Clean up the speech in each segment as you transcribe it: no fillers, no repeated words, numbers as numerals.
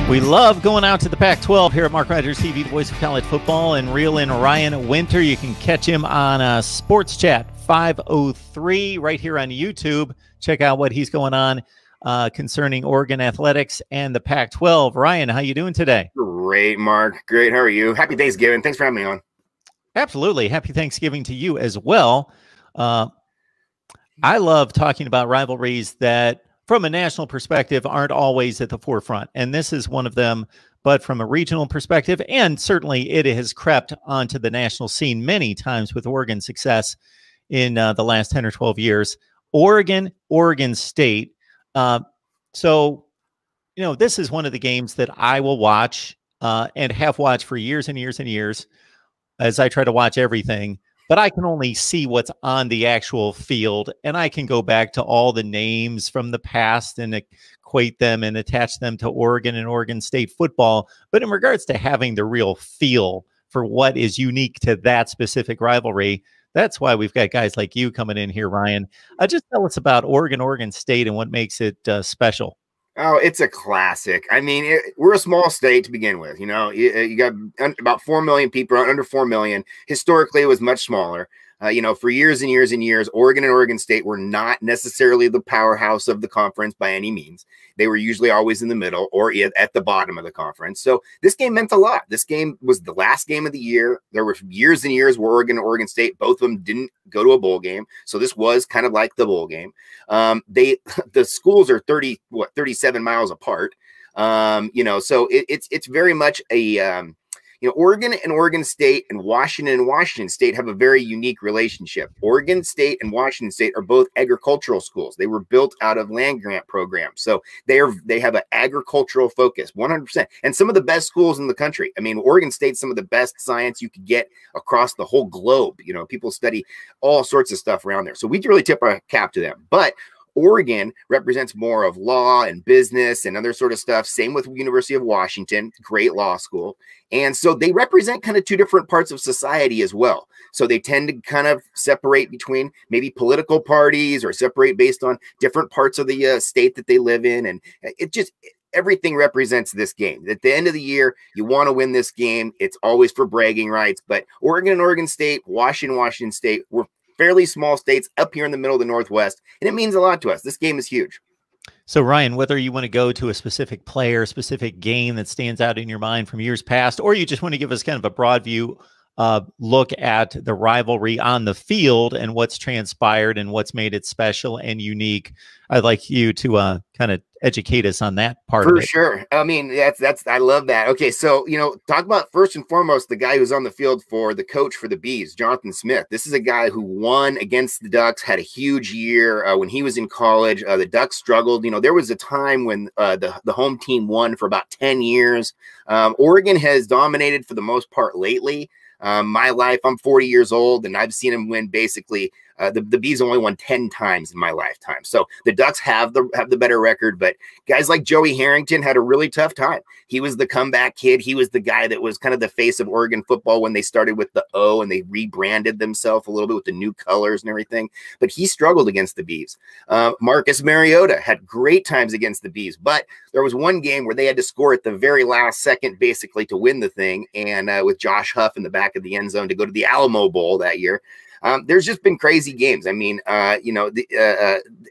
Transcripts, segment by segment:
We love going out to the Pac-12 here at Mark Rogers TV, the voice of college football, and reel in Ryan Winter. You can catch him on Sports Chat 503 right here on YouTube. Check out what he's going on concerning Oregon athletics and the Pac-12. Ryan, how you doing today? Great, Mark. Great. How are you? Happy Thanksgiving. Thanks for having me on. Absolutely. Happy Thanksgiving to you as well. I love talking about rivalries that, from a national perspective, aren't always at the forefront. And this is one of them, but from a regional perspective, and certainly it has crept onto the national scene many times with Oregon's success in the last 10 or 12 years. Oregon State. So, you know, this is one of the games that I will watch and have watched for years and years and years as I try to watch everything. But I can only see what's on the actual field, and I can go back to all the names from the past and equate them and attach them to Oregon and Oregon State football. But in regards to having the real feel for what is unique to that specific rivalry, that's why we've got guys like you coming in here, Ryan. Just tell us about Oregon State and what makes it special. Oh, it's a classic. I mean, we're a small state to begin with. You know, you got about 4 million people, under 4 million. Historically, it was much smaller. You know, for years and years and years, Oregon and Oregon State were not necessarily the powerhouse of the conference by any means. They were usually always in the middle or at the bottom of the conference. So this game meant a lot. This game was the last game of the year. There were years and years where Oregon and Oregon State, both of them didn't go to a bowl game. So this was kind of like the bowl game. The schools are 37 miles apart. You know, so it's very much a, you know, Oregon and Oregon State and Washington State have a very unique relationship. Oregon State and Washington State are both agricultural schools. They were built out of land grant programs. So they have an agricultural focus, 100%. And some of the best schools in the country. I mean, Oregon State's some of the best science you could get across the whole globe. You know, people study all sorts of stuff around there. So we really tip our cap to them. But Oregon represents more of law and business and other sort of stuff. Same with University of Washington, great law school. And so they represent kind of two different parts of society as well. So they tend to kind of separate between maybe political parties or separate based on different parts of the state that they live in. And everything represents this game. At the end of the year, you want to win this game. It's always for bragging rights. But Oregon and Oregon State, Washington State, we're fairly small states up here in the middle of the Northwest, and it means a lot to us. This game is huge. So, Ryan, whether you want to go to a specific player, specific game that stands out in your mind from years past, or you just want to give us kind of a broad view look at the rivalry on the field and what's transpired and what's made it special and unique, I'd like you to kind of educate us on that part of it. For sure. I mean, I love that. Okay, so, you know, talk about first and foremost the guy who's on the field for the coach for the Bees, Jonathan Smith. This is a guy who won against the Ducks, had a huge year when he was in college. The Ducks struggled. You know, there was a time when the home team won for about 10 years. Oregon has dominated for the most part lately. My life, I'm 40 years old, and I've seen him win basically. The Bees only won 10 times in my lifetime. So the Ducks have the better record, but guys like Joey Harrington had a really tough time. He was the comeback kid. He was the guy that was kind of the face of Oregon football when they started with the O and they rebranded themselves a little bit with the new colors and everything. But he struggled against the Bees. Marcus Mariota had great times against the Bees, but there was one game where they had to score at the very last second basically to win the thing. And with Josh Huff in the back of the end zone to go to the Alamo Bowl that year. There's just been crazy games. I mean, you know,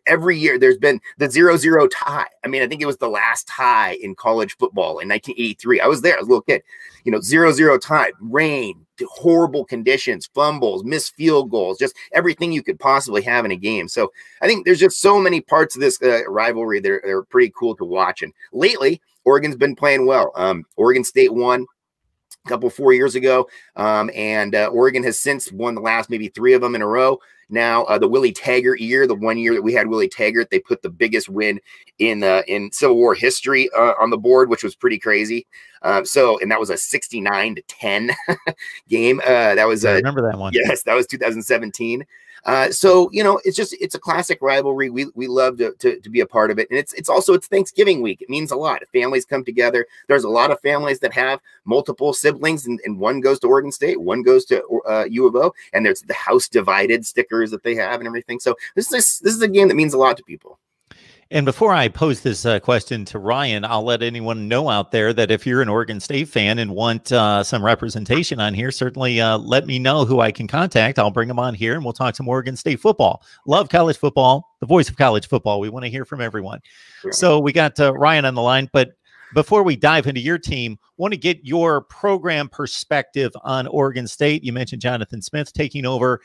every year there's been the 0-0 tie. I mean, I think it was the last tie in college football in 1983. I was there, I was a little kid. You know, 0-0 tie, rain, horrible conditions, fumbles, missed field goals, just everything you could possibly have in a game. So I think there's just so many parts of this rivalry that are pretty cool to watch. And lately, Oregon's been playing well. Oregon State won a couple 4 years ago, and Oregon has since won the last maybe 3 of them in a row. Now the Willie Taggart year, the 1 year that we had Willie Taggart, they put the biggest win in Civil War history on the board, which was pretty crazy. And that was a 69-10 game. That was I remember that one. Yes, that was 2017. So, you know, it's a classic rivalry. We love to be a part of it. And it's also Thanksgiving week. It means a lot. Families come together. There's a lot of families that have multiple siblings, and one goes to Oregon State, one goes to U of O, and there's the house divided stickers that they have and everything. So this is a game that means a lot to people. And before I pose this question to Ryan, I'll let anyone know out there that if you're an Oregon State fan and want some representation on here, certainly let me know who I can contact. I'll bring them on here and we'll talk some Oregon State football. Love college football, the voice of college football. We want to hear from everyone. Sure. So we got Ryan on the line, but before we dive into your team, want to get your program perspective on Oregon State. You mentioned Jonathan Smith taking over.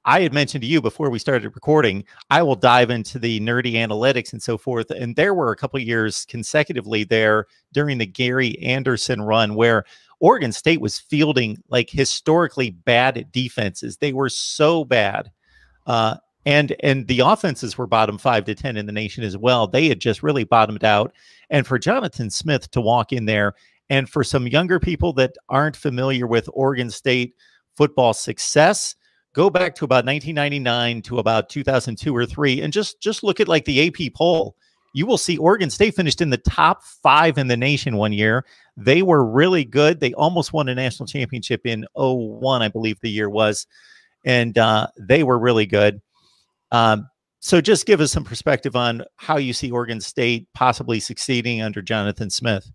I had mentioned to you before we started recording, I will dive into the nerdy analytics and so forth. And there were a couple of years consecutively there during the Gary Anderson run where Oregon State was fielding like historically bad defenses. They were so bad. And the offenses were bottom 5 to 10 in the nation as well. They had just really bottomed out. And for Jonathan Smith to walk in there, and for some younger people that aren't familiar with Oregon State football success, go back to about 1999 to about 2002 or 3 and just look at like the AP poll. You will see Oregon State finished in the top 5 in the nation one year. They were really good. They almost won a national championship in 2001, I believe the year was. And they were really good. So just give us some perspective on how you see Oregon State possibly succeeding under Jonathan Smith.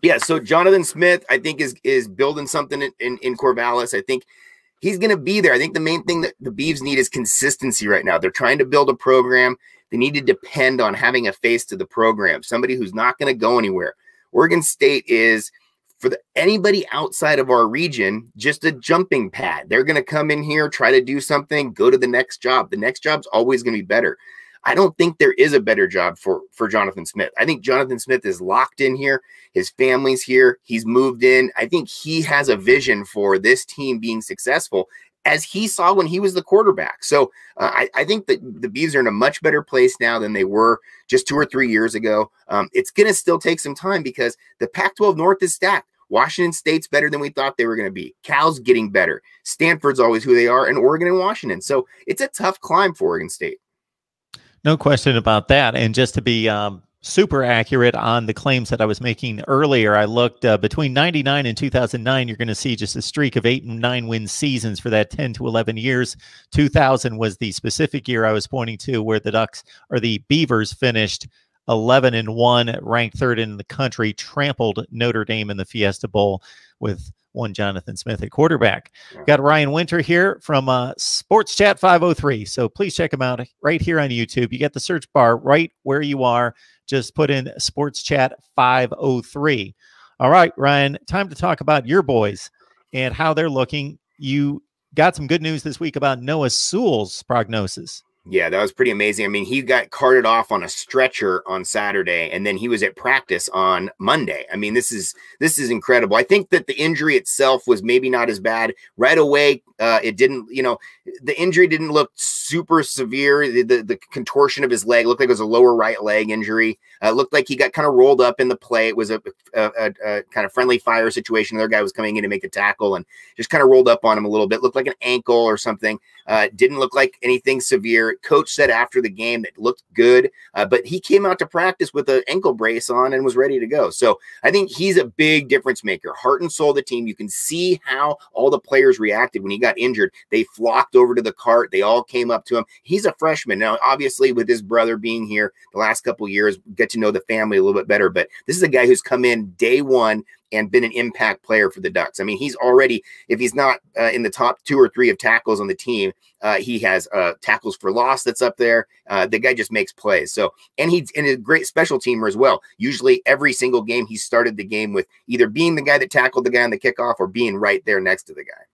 Yeah, so Jonathan Smith, I think, is building something in Corvallis. I think he's going to be there. I think the main thing that the Beavs need is consistency right now. They're trying to build a program. They need to depend on having a face to the program, somebody who's not going to go anywhere. Oregon State is, for anybody outside of our region, just a jumping pad. They're going to come in here, try to do something, go to the next job. The next job's always going to be better. I don't think there is a better job for Jonathan Smith. I think Jonathan Smith is locked in here. His family's here. He's moved in. I think he has a vision for this team being successful, as he saw when he was the quarterback. So I think that the Beavs are in a much better place now than they were just 2 or 3 years ago. It's going to still take some time because the Pac-12 North is stacked. Washington State's better than we thought they were going to be. Cal's getting better. Stanford's always who they are, and Oregon and Washington. So it's a tough climb for Oregon State. No question about that. And just to be super accurate on the claims that I was making earlier, I looked between 99 and 2009, you're going to see just a streak of 8 and 9 win seasons for that 10 to 11 years. 2000 was the specific year I was pointing to where the Ducks or the Beavers finished 11 and 1, ranked 3rd in the country, trampled Notre Dame in the Fiesta Bowl with one Jonathan Smith at quarterback. Got Ryan Winter here from Sports Chat 503. So please check him out right here on YouTube. You get the search bar right where you are. Just put in Sports Chat 503. All right, Ryan, time to talk about your boys and how they're looking. You got some good news this week about Noah Sewell's prognosis. Yeah, that was pretty amazing. I mean, he got carted off on a stretcher on Saturday, and then he was at practice on Monday. I mean, this is incredible. I think that the injury itself was maybe not as bad. Right away, it didn't, the injury didn't look super severe. The contortion of his leg looked like it was a lower right leg injury. Looked like he got kind of rolled up in the play. It was a kind of friendly fire situation. The other guy was coming in to make a tackle and just kind of rolled up on him a little bit. Looked like an ankle or something. Didn't look like anything severe. Coach said after the game that looked good, but he came out to practice with an ankle brace on and was ready to go. So I think he's a big difference maker. Heart and soul of the team. You can see how all the players reacted when he got injured. They flocked over to the cart. They all came up to him. He's a freshman. Now, obviously, with his brother being here the last couple of years, get to know the family a little bit better. But this is a guy who's come in day one and been an impact player for the Ducks. I mean, he's already, if he's not in the top 2 or 3 of tackles on the team, he has tackles for loss that's up there. The guy just makes plays. So, and he's a great special teamer as well. Usually every single game, he started the game with either being the guy that tackled the guy on the kickoff or being right there next to the guy.